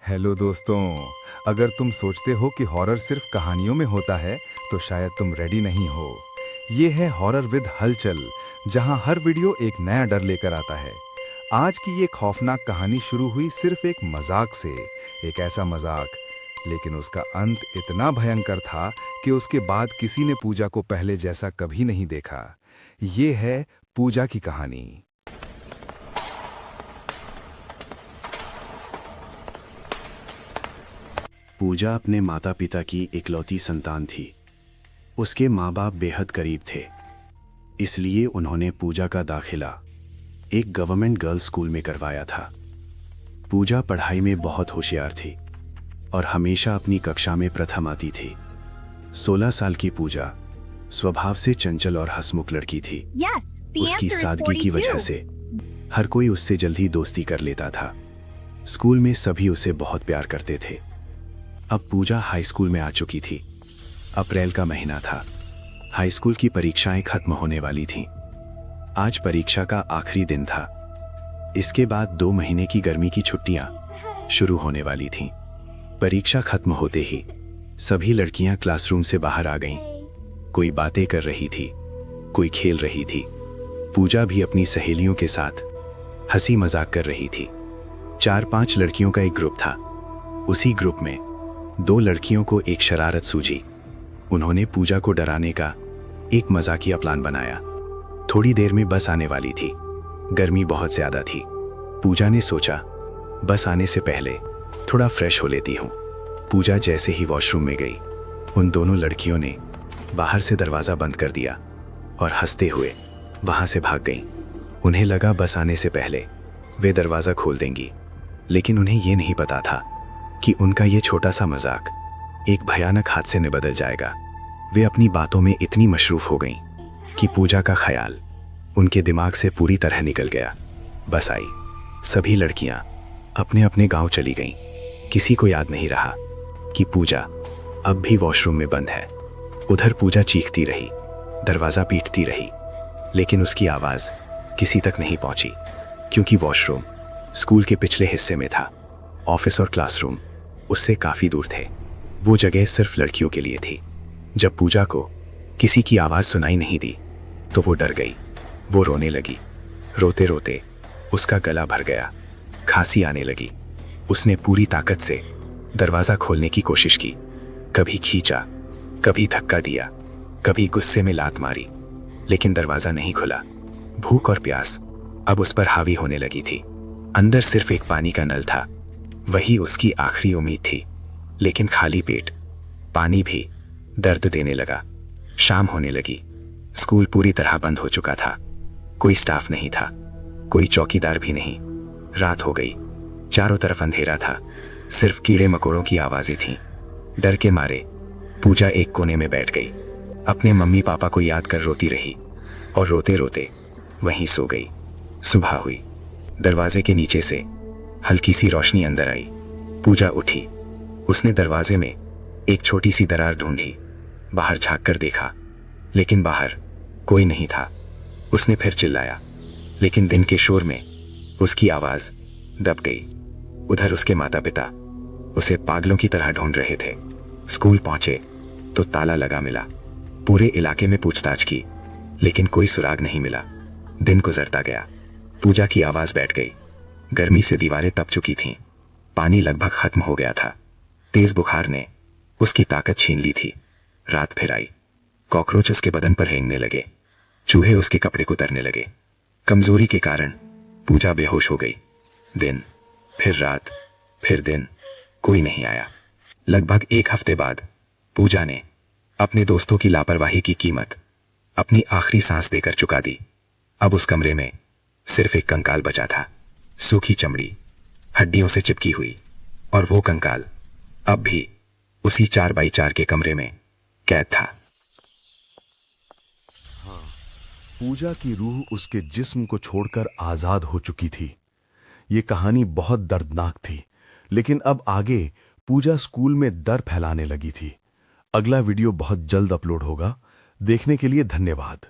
Hello दोस्तों। अगर तुम सोचते हो कि हॉरर सिर्फ कहानियों में होता है तो शायद तुम रेडी नहीं हो। ये है हॉरर विद हलचल, जहां हर वीडियो एक नया डर लेकर आता है। आज की ये खौफनाक कहानी शुरू हुई सिर्फ एक मजाक से। एक ऐसा मजाक, लेकिन उसका अंत इतना भयंकर था कि उसके बाद किसी ने पूजा को पहले जैसा कभी नहीं देखा। ये है पूजा की कहानी। पूजा अपने माता पिता की इकलौती संतान थी। उसके माँ बाप बेहद करीब थे, इसलिए उन्होंने पूजा का दाखिला एक गवर्नमेंट गर्ल्स स्कूल में करवाया था। पूजा पढ़ाई में बहुत होशियार थी और हमेशा अपनी कक्षा में प्रथम आती थी। 16 साल की पूजा स्वभाव से चंचल और हंसमुख लड़की थी। उसकी सादगी की वजह से हर कोई उससे जल्दी दोस्ती कर लेता था। स्कूल में सभी उसे बहुत प्यार करते थे। अब पूजा हाई स्कूल में आ चुकी थी। अप्रैल का महीना था। हाई स्कूल की परीक्षाएं खत्म होने वाली थीं। आज परीक्षा का आखिरी दिन था। इसके बाद 2 महीने की गर्मी की छुट्टियां शुरू होने वाली थीं। परीक्षा खत्म होते ही सभी लड़कियां क्लासरूम से बाहर आ गईं। कोई बातें कर रही थी, कोई खेल रही थी। पूजा भी अपनी सहेलियों के साथ हंसी मजाक कर रही थी। 4-5 लड़कियों का एक ग्रुप था। उसी ग्रुप में 2 लड़कियों को एक शरारत सूझी। उन्होंने पूजा को डराने का एक मजाकिया प्लान बनाया। थोड़ी देर में बस आने वाली थी। गर्मी बहुत ज्यादा थी। पूजा ने सोचा, बस आने से पहले थोड़ा फ्रेश हो लेती हूँ। पूजा जैसे ही वॉशरूम में गई, उन दोनों लड़कियों ने बाहर से दरवाजा बंद कर दिया और हंसते हुए वहां से भाग गईं। उन्हें लगा बस आने से पहले वे दरवाजा खोल देंगी, लेकिन उन्हें यह नहीं पता था कि उनका ये छोटा सा मजाक एक भयानक हादसे में बदल जाएगा। वे अपनी बातों में इतनी मशरूफ हो गईं कि पूजा का ख्याल उनके दिमाग से पूरी तरह निकल गया। बस आई। सभी लड़कियां अपने अपने गांव चली गईं। किसी को याद नहीं रहा कि पूजा अब भी वॉशरूम में बंद है। उधर पूजा चीखती रही, दरवाजा पीटती रही, लेकिन उसकी आवाज किसी तक नहीं पहुंची, क्योंकि वॉशरूम स्कूल के पिछले हिस्से में था। ऑफिस और क्लासरूम उससे काफी दूर थे। वो जगह सिर्फ लड़कियों के लिए थी। जब पूजा को किसी की आवाज सुनाई नहीं दी तो वो डर गई। वो रोने लगी। रोते रोते उसका गला भर गया, खांसी आने लगी। उसने पूरी ताकत से दरवाजा खोलने की कोशिश की। कभी खींचा, कभी धक्का दिया, कभी गुस्से में लात मारी, लेकिन दरवाजा नहीं खुला। भूख और प्यास अब उस पर हावी होने लगी थी। अंदर सिर्फ एक पानी का नल था। वही उसकी आखिरी उम्मीद थी, लेकिन खाली पेट पानी भी दर्द देने लगा। शाम होने लगी। स्कूल पूरी तरह बंद हो चुका था। कोई स्टाफ नहीं था, कोई चौकीदार भी नहीं। रात हो गई। चारों तरफ अंधेरा था। सिर्फ कीड़े मकोड़ों की आवाजें थीं। डर के मारे पूजा एक कोने में बैठ गई। अपने मम्मी पापा को याद कर रोती रही और रोते रोते वहीं सो गई। सुबह हुई। दरवाजे के नीचे से हल्की सी रोशनी अंदर आई। पूजा उठी। उसने दरवाजे में एक छोटी सी दरार ढूंढी। बाहर झांक कर देखा, लेकिन बाहर कोई नहीं था। उसने फिर चिल्लाया, लेकिन दिन के शोर में उसकी आवाज दब गई। उधर उसके माता पिता उसे पागलों की तरह ढूंढ रहे थे। स्कूल पहुंचे तो ताला लगा मिला। पूरे इलाके में पूछताछ की, लेकिन कोई सुराग नहीं मिला। दिन गुजरता गया। पूजा की आवाज बैठ गई। गर्मी से दीवारें तप चुकी थीं। पानी लगभग खत्म हो गया था। तेज बुखार ने उसकी ताकत छीन ली थी। रात फिर आई। कॉकरोच उसके बदन पर रेंगने लगे। चूहे उसके कपड़े कुतरने लगे। कमजोरी के कारण पूजा बेहोश हो गई। दिन, फिर रात, फिर दिन, कोई नहीं आया। लगभग 1 हफ्ते बाद पूजा ने अपने दोस्तों की लापरवाही की कीमत अपनी आखिरी सांस देकर चुका दी। अब उस कमरे में सिर्फ एक कंकाल बचा था। सूखी चमड़ी, हड्डियों से चिपकी हुई, और वो कंकाल अब भी उसी 4x4 के कमरे में कैद था। पूजा की रूह उसके जिस्म को छोड़कर आजाद हो चुकी थी। ये कहानी बहुत दर्दनाक थी, लेकिन अब आगे पूजा स्कूल में डर फैलाने लगी थी। अगला वीडियो बहुत जल्द अपलोड होगा। देखने के लिए धन्यवाद।